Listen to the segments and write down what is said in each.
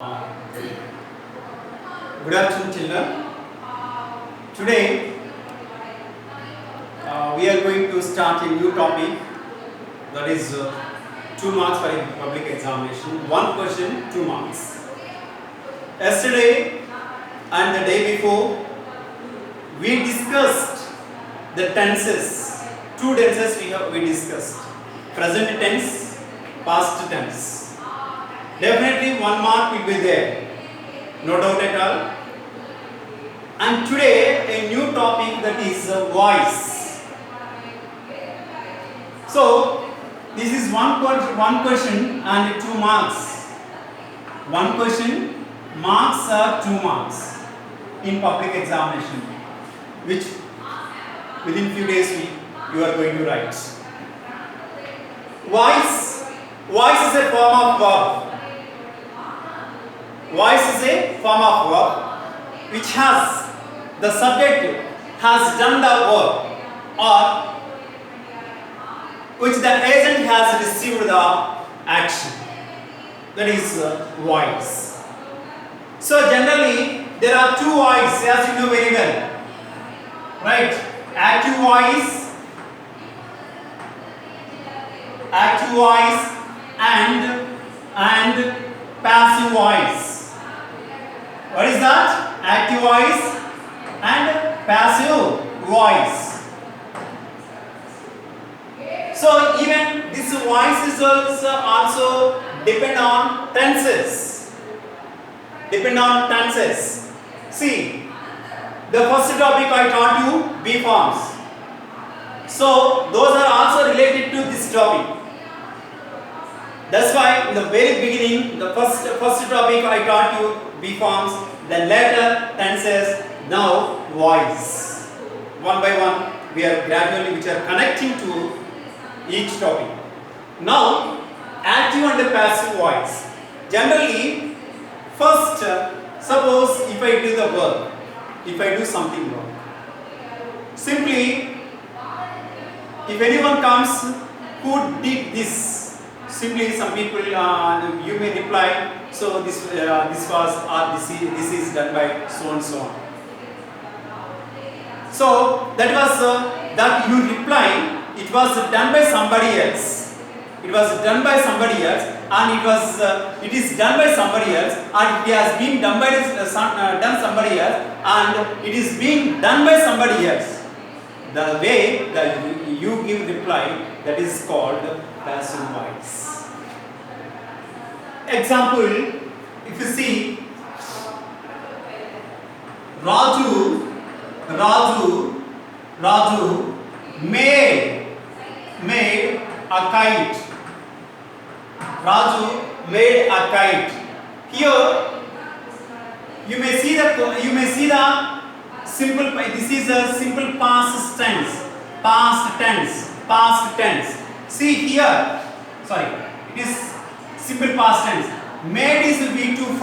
Good afternoon, children. Today we are going to start a new topic, that is 2 marks for a public examination. One question, 2 marks. Yesterday and the day before, we discussed the tenses. 2 tenses we discussed: present tense, past tense. Definitely 1 mark will be there, no doubt at all. And today a new topic, that is voice. So this is one question and 2 marks. One question, marks are 2 marks in public examination, which within few days you are going to write. Voice is a form of verb. Voice is a form of verb which has the subject has done the work, or which the agent has received the action. That is voice. So generally there are 2 voices, as you know very well, right? Active voice and passive voice. What is that? Active voice and passive voice. So even this voice is also depend on tenses. See, the first topic I taught you, be forms. So those are also related to this topic. That's why in the very beginning, the first topic I taught you be forms, then later tenses, now voice. One by one we are gradually which are connecting to each topic. Now active and passive voice. Generally, first suppose if I do the work, if I do something wrong, simply if anyone comes who did this, simply some people you may reply, so this was or this is done by so and so on. So that was that you reply, it was done by somebody else. It was done by somebody else, and it is done by somebody else, and it has been done by done somebody else, and it is being done by somebody else. The way that you give reply, that is called passive voice. Example, if you see, Raju made a kite. Raju made a kite. Here you may see the simple. This is a simple past tense. See here. Sorry, it is simple past tense. Made is a V2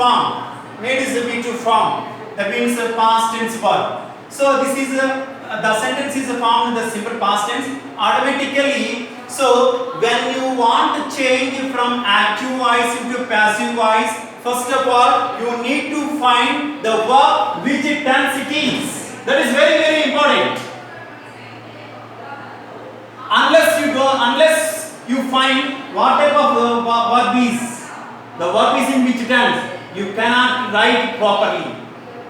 form. That means a past tense verb. So this is the sentence is formed in the simple past tense automatically. So when you want to change from active voice into passive voice, first of all you need to find the verb which tense it is. That is very, very important. Unless you find what type of verb is, the verb is in which tense, you cannot write properly.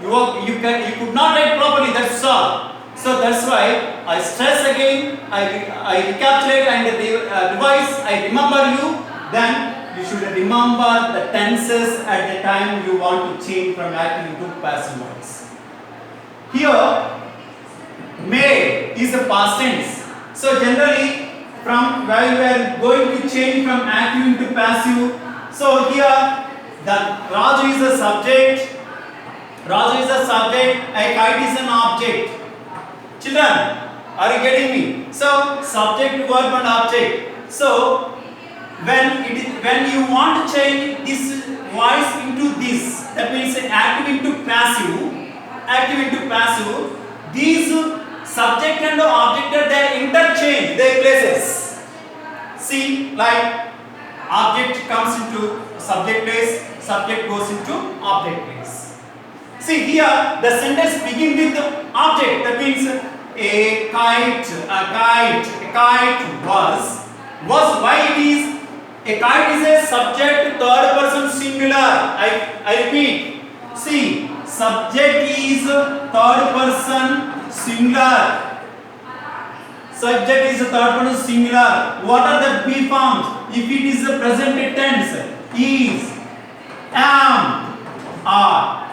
You could not write properly, that's all. So that's why I stress again, I recapitulate and revise, I remember you, then you should remember the tenses at the time you want to change from active to passive voice. Here, made is a past tense. So generally, from while we are going to change from active into passive, so here the Raju is a subject, a kite is an object. Children, are you getting me? So subject, verb and object. So when you want to change this voice into this, that means active into passive, these subject and object, they interchange their places. See, like object comes into subject place, subject goes into object place. See here, the sentence begins with the object. That means a kite was. Why it is? A kite is a subject third person singular. I repeat. See, subject is third person singular. Subject is third person singular. What are the be forms? If it is the present tense, is, am, are.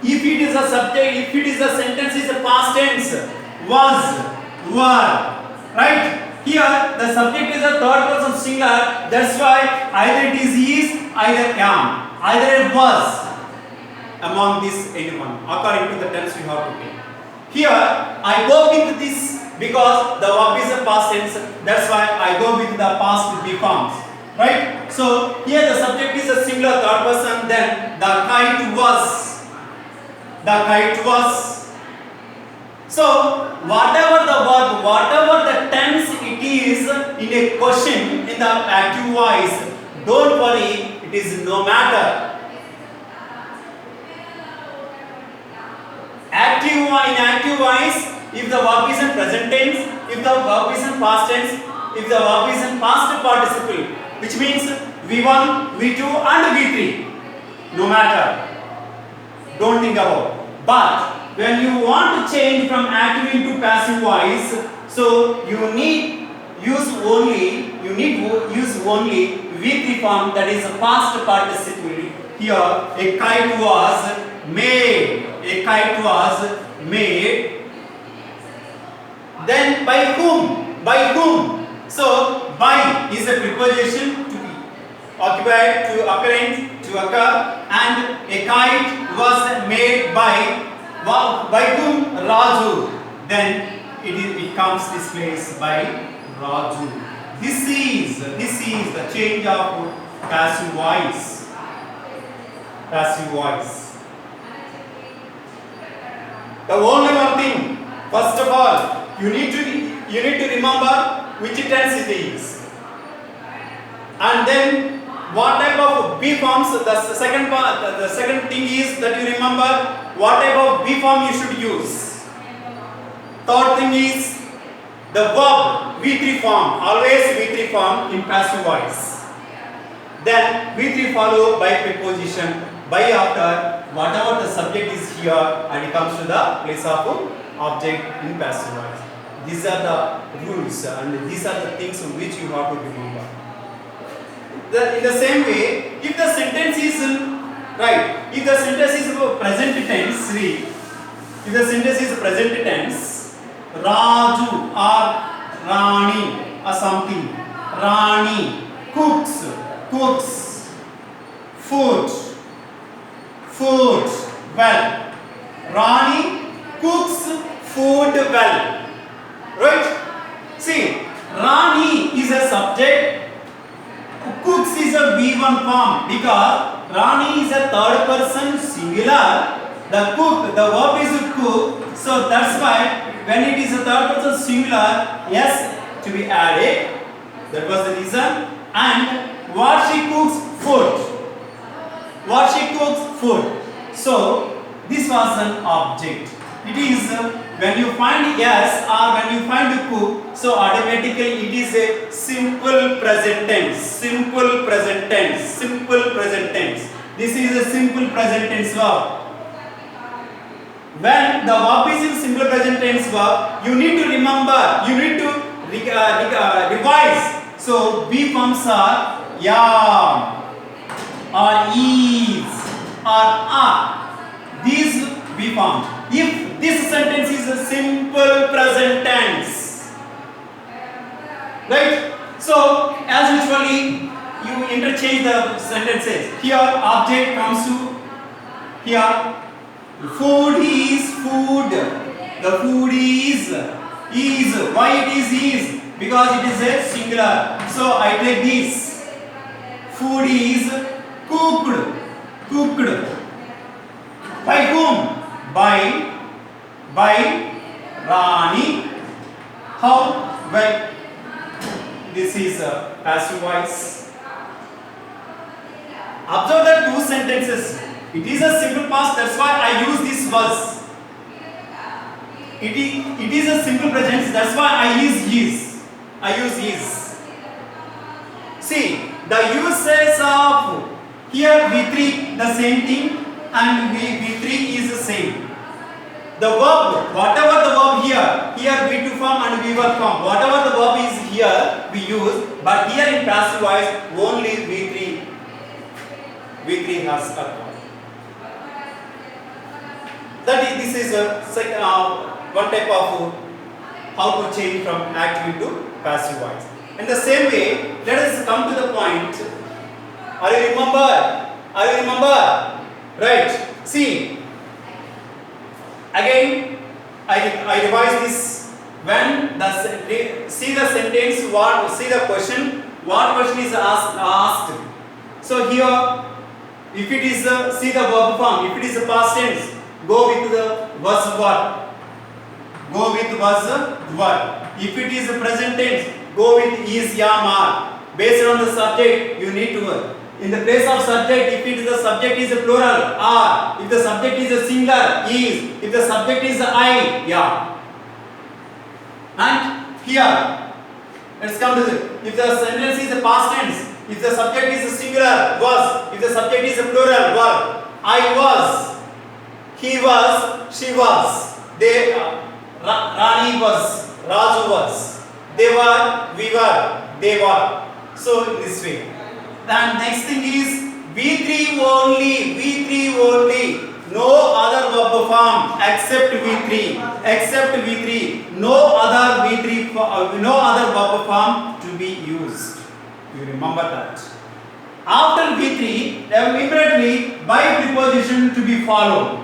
If it is a subject, if it is a sentence is a past tense, was, were, right? Here the subject is a third person singular. That's why either it is, either am, either it was. Among this anyone, according to the tense you have to take. Here I go with this because the verb is a past tense. That's why I go with the past be forms. Right? So here the subject is a singular third person. Then the kite was. The kite was. So whatever the verb, whatever the tense it is in a question in the active voice, don't worry, it is no matter. In active voice, if the verb is in present tense, if the verb is in past tense, if the verb is in past participle, which means V1, V2 and V3, no matter. Don't think about. But when you want to change from active into passive voice, so you need use only V3 form, that is a past participle. Here a kite was made. A kite was made. Then by whom? By whom? So by is a preposition to be occupied, to occurrence, to occur, and a kite was made by whom? Raju. Then it comes this place by Raju. This is the change of passive voice. Passive voice. The only one thing, first of all, you need to remember which tense it is, and then what type of B forms. The second thing is that you remember what type of B form you should use. Third thing is the verb V3 form, always V3 form in passive voice. Then V3 followed by preposition. By after whatever the subject is here, and it comes to the place of object in passive voice. These are the rules and these are the things which you have to remember. In the same way, if the sentence is right, if the sentence is present tense, if the sentence is present tense, Raju or Rani or something, Rani cooks food well. Rani cooks food well. Right? See, Rani is a subject, cooks is a V1 form because Rani is a third person singular. The verb is cook. So that's why when it is a third person singular, yes, to be added. That was the reason. And what she cooks? Food. What she cooks? Food. So this was an object. It is when you find yes or when you find cook, so automatically it is a simple present tense. Simple present tense. Simple present tense. This is a simple present tense verb. When the verb is in simple present tense verb, you need to remember, you need to revise. So B forms are yam or is or are. These B forms. If this sentence is a simple present tense, right? So as usually you interchange the sentences. Here object comes to here. Food is food. The food is. Why it is? Because it is a singular. So I take this. Food is cooked. By whom? By Rani. How? Well, this is passive voice. Observe the two sentences. It is a simple past, that's why I use this was. It is a simple present, that's why I use is. I use is. See, the uses of here V3 the same thing and V3 is the same. The verb, whatever the verb here V2 form and V1 form, whatever the verb is here we use, but here in passive voice only V3 has a form. This is one type of how to change from active to passive voice. In the same way, let us come to the point. Are you remember? Right. See. Again, I revise this. When see the sentence, see the question. What question is asked? So here, if it is see the verb form. If it is a past tense, go with the was what. Go with was what. If it is a present tense, go with is, am, are. Based on the subject, you need to. In the place of subject, if it is the subject is a plural, are. If the subject is a singular, is. If the subject is I, yeah. And here, let's come to this. If the sentence is a past tense, if the subject is a singular, was. If the subject is a plural, were. I was. He was. She was. They. Rani was. Raju was. They were. We were. They were. So in this way. Then next thing is V3 only. No other verb form except V3. No other verb form to be used. You remember that. After V3, there will immediately by preposition to be followed.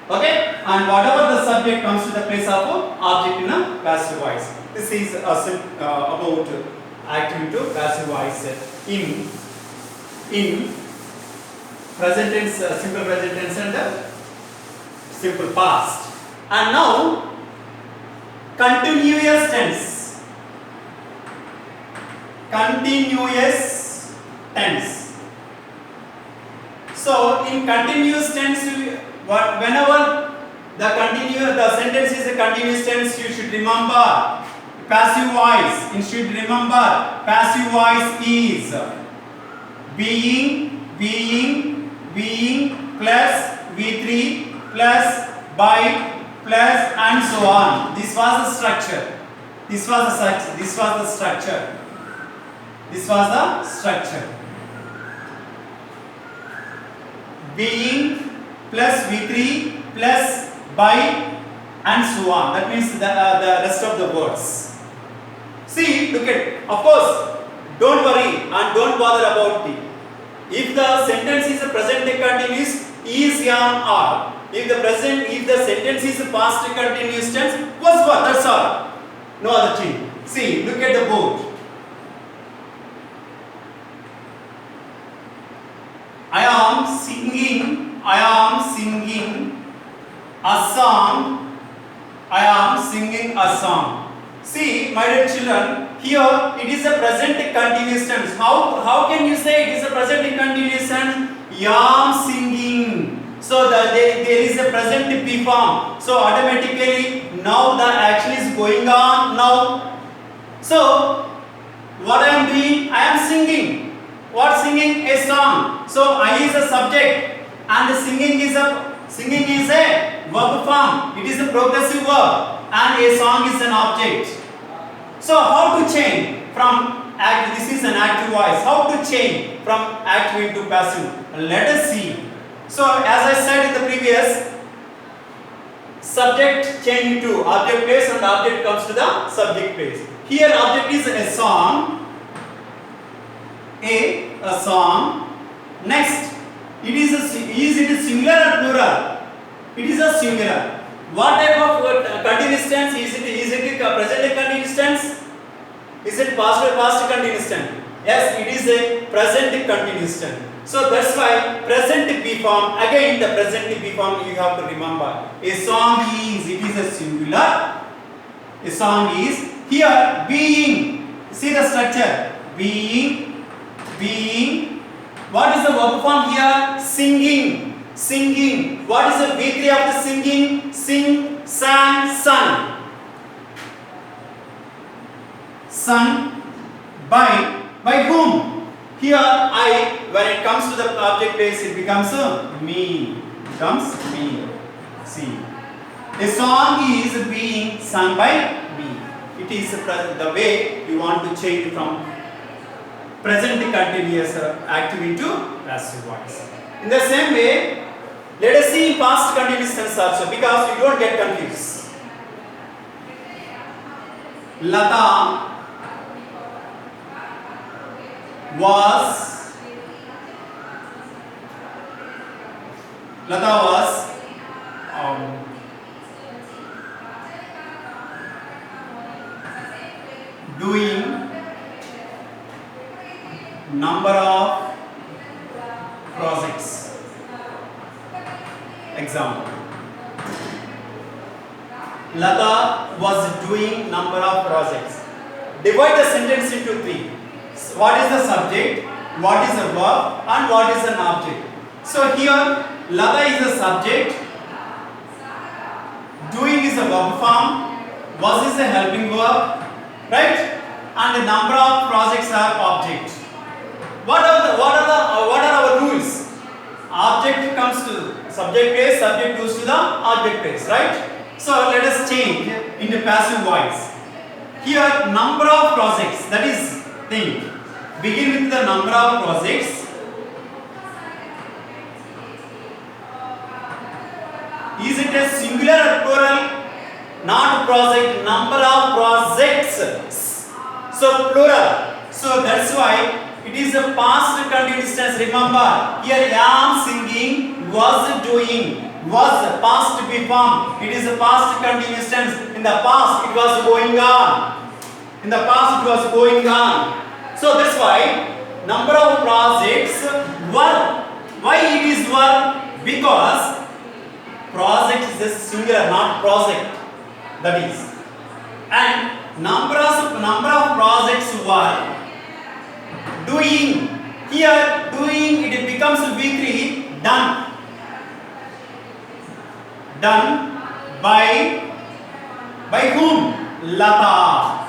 Okay? And whatever the subject comes to the place of object in a passive voice. This is about active to passive voice in present tense, simple present tense and simple past. And now continuous tense. So in continuous tense, whenever the sentence is a continuous tense, you should remember passive voice. You should remember passive voice is being plus V3 plus by plus and so on. This was the structure. Being plus V3 plus by and so on. That means the rest of the words. See, look at, of course, don't worry and don't bother about it. If the sentence is a present continuous, is, am, are. If the sentence is a past continuous tense, was what? That's all. No other thing. See, look at the board. I am singing a song. See, my dear children, here it is a present continuous tense. How can you say it is a present continuous tense? Am singing. So there is a present P form. So automatically now the action is going on now. So what I am doing? I am singing. What singing? A song. So I is a subject and the singing is a verb form. It is a progressive verb and a song is an object. So how to change from active? This is an active voice. How to change from active to passive? Let us see. So as I said in the previous, subject change into object place and object comes to the subject place. Here object is a song. A song. Next, is it a singular or plural? It is a singular. What type of continuous tense? Is it a present continuous tense? Is it past continuous tense? Yes, it is a present continuous tense. So that's why present P form, again the present P form you have to remember. A song is, it is a singular. A song is, here being See the structure. Being, being. What is the verb form here? Singing, singing. What is the V3 of the singing? Sing, sang, sung. Sung by whom? Here I, when it comes to the object base, it becomes me. Becomes me. See, a song is being sung by me. It is the way you want to change from present continuous active into passive voice. In the same way, let us see in past continuous tense also, because you don't get confused. Lata was doing number of projects. Example. Lata was doing number of projects. Divide the sentence into three. What is the subject, what is the verb, and what is an object. So here Lata is the subject, doing is a verb form, was is a helping verb, right? And the number of projects are object. What are our rules? Object comes to subject base, subject goes to the object base, right? So let us change into passive voice. Here number of projects, that is thing. Begin with the number of projects. Is it a singular or plural? Not project, number of projects. So plural. So that's why it is a past continuous tense. Remember, here am singing, was doing, was past be form. It is a past continuous tense. In the past it was going on. In the past it was going on. So that's why number of projects were. Why it is were? Because project is a singular, not project. That is. And number of projects were doing. Here doing it becomes V3, done. Done by whom? Lata.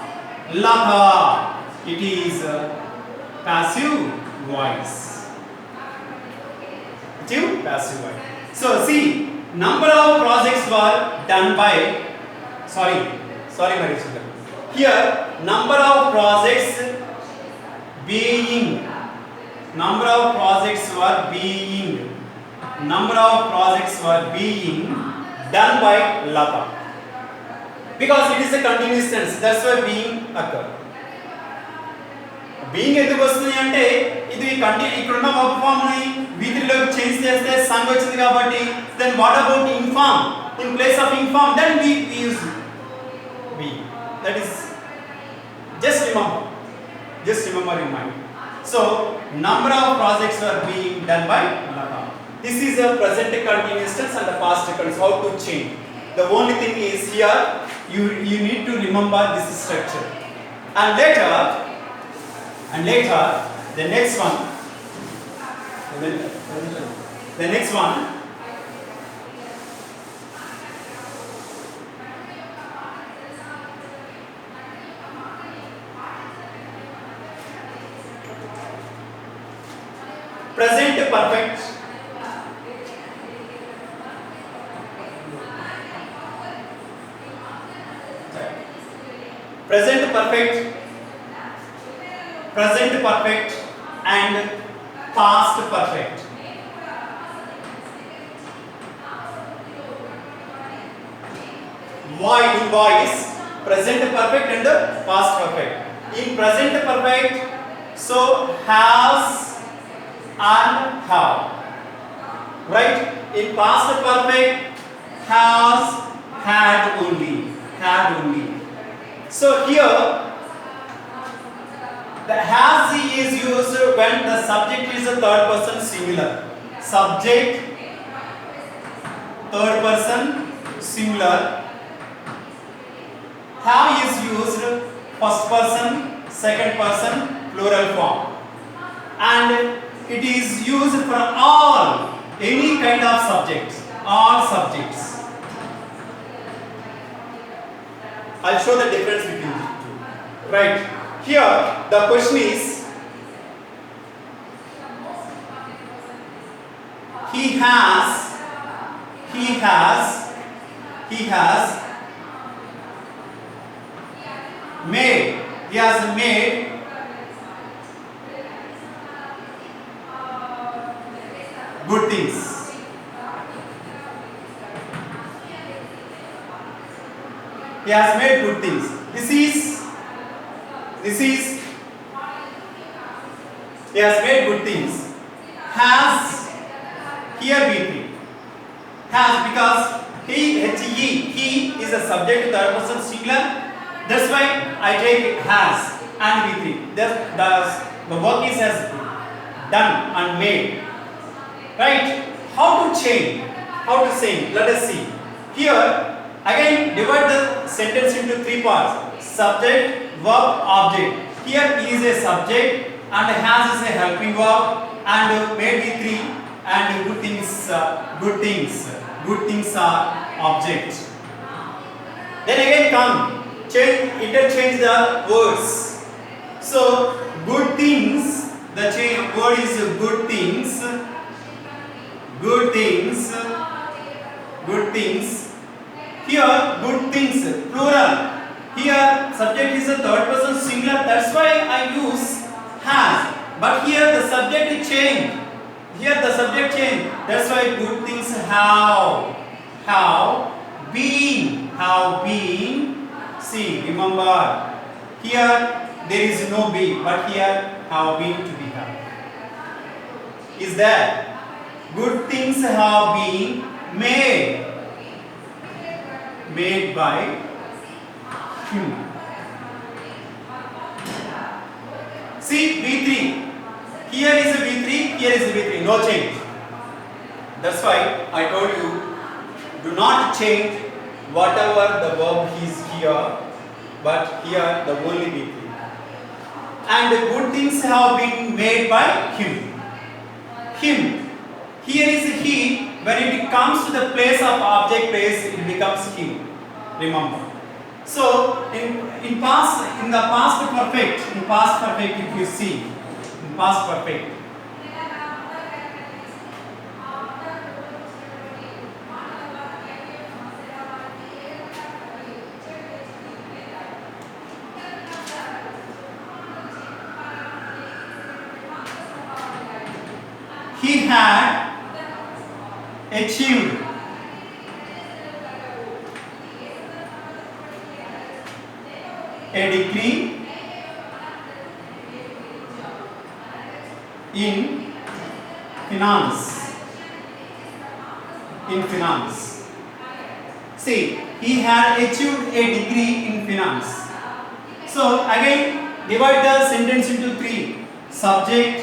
Lata. It is passive voice. Passive voice. So see, number of projects were done by. Sorry, Marishika. Here, number of projects being. Number of projects were being. Number of projects were being done by Lata. Because it is a continuous tense. That's why being occur. Being ఎందుకు వస్తుంది అంటే ఇది ఇక్కడ ఉన్న verb form ని V3 లోకి change చేస్తే సంగ్ వచ్చింది కాబట్టి then what about inform? In place of inform then we use be. That is just remember in mind. So number of projects were being done by Lata. This is a present continuous tense and the past continuous. How to change? The only thing is here you need to remember this structure. And later the next one present perfect. Present perfect and past perfect. Why in voice present perfect and past perfect. In present perfect, so has and have, right? In past perfect, has, had only. So here the has is used when the subject is a third person singular. Subject third person singular. Have is used first person second person plural form, and it is used for all, any kind of subjects, all subjects. I'll show the difference between the two. Right. Here the question is, he has made good things. He has made good things. This is he has made good things. Has, here V3. Has, because he is a subject to third person singular. That's why I take has and V3. The work is has done and made. Right? How to change? How to say? Let us see. Here, again divide the sentence into three parts: subject, verb, object. Here is a subject and has is a helping verb, and made V3, and good things are object. Then again come, interchange the words. So good things, the word is good things. Here good things plural. Here subject is a third person singular. That's why I use has. But here the subject changed. That's why good things have been. See, remember, here there is no be, but here have been to be have. Is there? Good things have been made by him. See, V3. Here is a V3, here is a V3, no change. That's why I told you, do not change whatever the verb is here, but here the only V3. And the good things have been made by him. Here is he. When it comes to the place of object place, it becomes him. Remember. So in the past perfect, if you see, in past perfect, he had achieved a degree in finance. See, he had achieved a degree in finance. So again, divide the sentence into three: subject,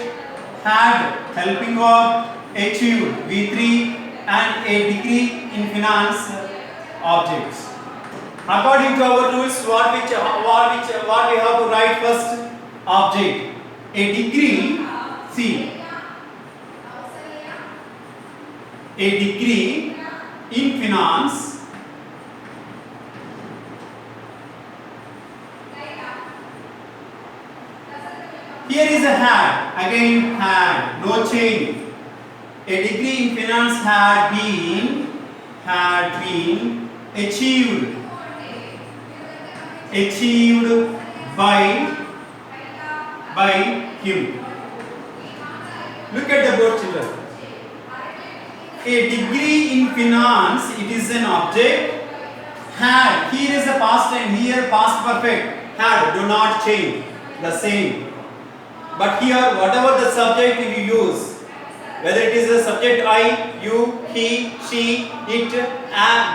had, helping verb, achieved, V3, and a degree in finance, objects. According to our rules, what we have to write first? Object. A degree, see, a degree in finance here is a had, again had, no change. A degree in finance had been achieved by him. Look at the both children. A degree in finance, it is an object. Had, here is a past and here past perfect. Had, do not change, the same. But here, whatever the subject you use, whether it is a subject I, you, he, she, it,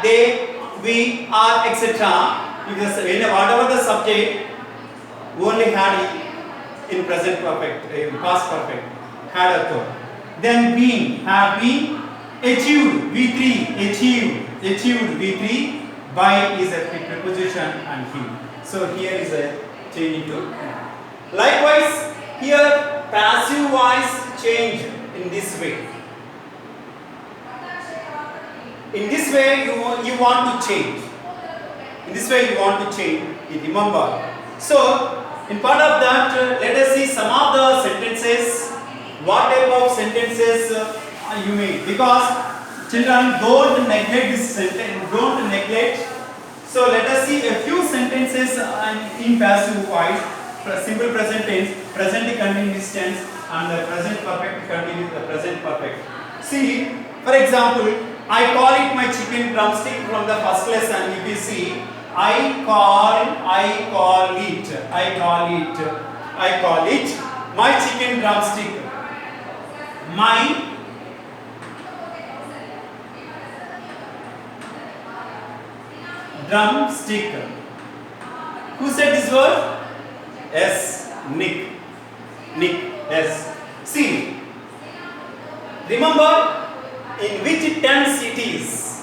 they, we, are, etc. Whatever the subject, only had in present perfect, in past perfect, had occurred. Then been, have been, achieved, V3, achieved, V3, by is a preposition and him. So here is a change into Likewise, here passive voice change in this way. In this way, you want to change. In this way, you want to change. Remember. So, in part of that, let us see some of the sentences. What type of sentences you make? Because children, don't neglect this sentence. Don't neglect. So, let us see a few sentences in passive voice. Simple present tense, present continuous tense, and the present perfect continuous, the present perfect. See, for example, I call it my chicken drumstick from the first lesson. If you see, I call it my chicken drumstick. My drumstick. Who said this word? Yes, Nick. Yes. See, remember in which tense it is.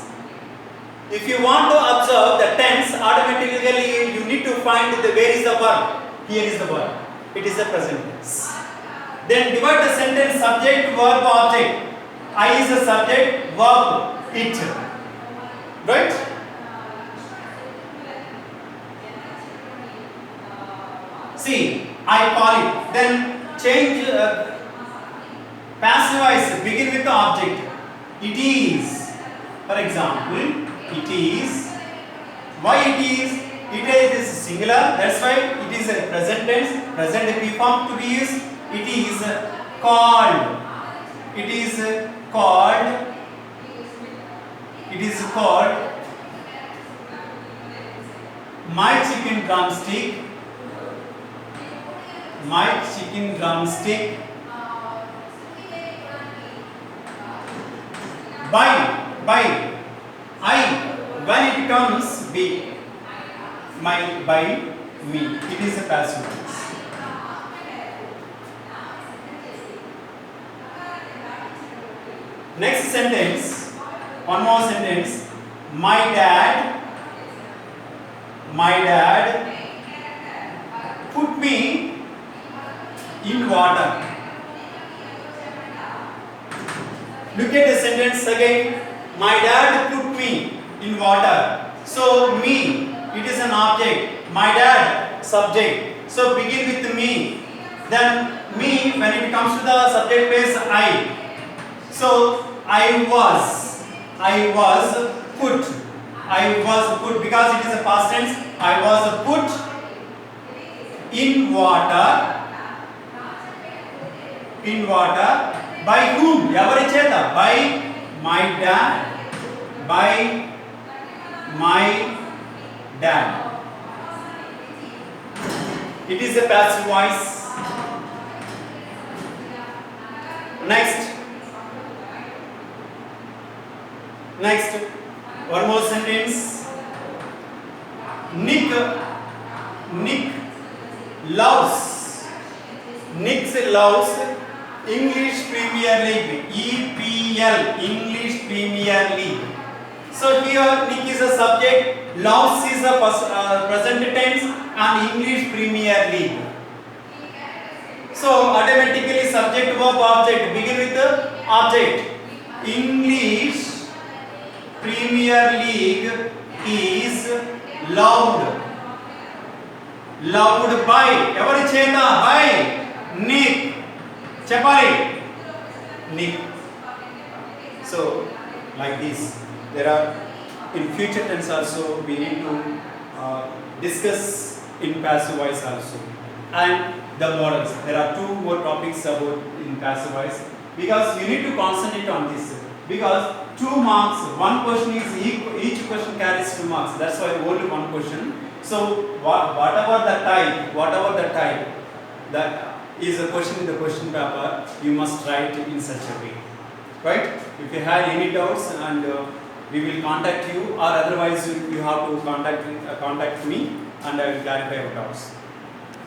If you want to observe the tense, automatically you need to find where is the verb. Here is the verb. It is the present tense. Then divide the sentence subject, verb, object. I is the subject, verb, it. Right? See, I call it. Then change passive voice. Begin with the object. It is. For example, it is. Why it is? It is singular. That's why it is a present tense. Present P form to be used. It is called. It is called. It is called my chicken drumstick. My chicken drumstick. By I, when it becomes be, my, by, me. It is a passive voice. Next sentence, one more sentence. My dad put me in water. Look at the sentence again. My dad put me in water. So me, it is an object. My dad, subject. So begin with me. Then me, when it comes to the subject place, I. So I was put because it is a past tense. I was put in water. By whom? Evari cheta? By my dad. By my dad. It is a passive voice. Next, one more sentence. Nick loves English Premier League. EPL, English Premier League. So here Nick is a subject, loves is a present tense, and English Premier League. So automatically subject, verb, object. Begin with the object. English Premier League is loved by evari cheta? By Nick. Chepali. Nick. So like this, there are in future tense also we need to discuss in passive voice also, and the models. There are two more topics about in passive voice, because you need to concentrate on this, because 2 marks, one question is each question carries 2 marks. That's why only one question. So whatever the type that is a question in the question paper, you must write in such a way, right? If you have any doubts, and we will contact you, or otherwise you have to contact me, and I will clarify your doubts.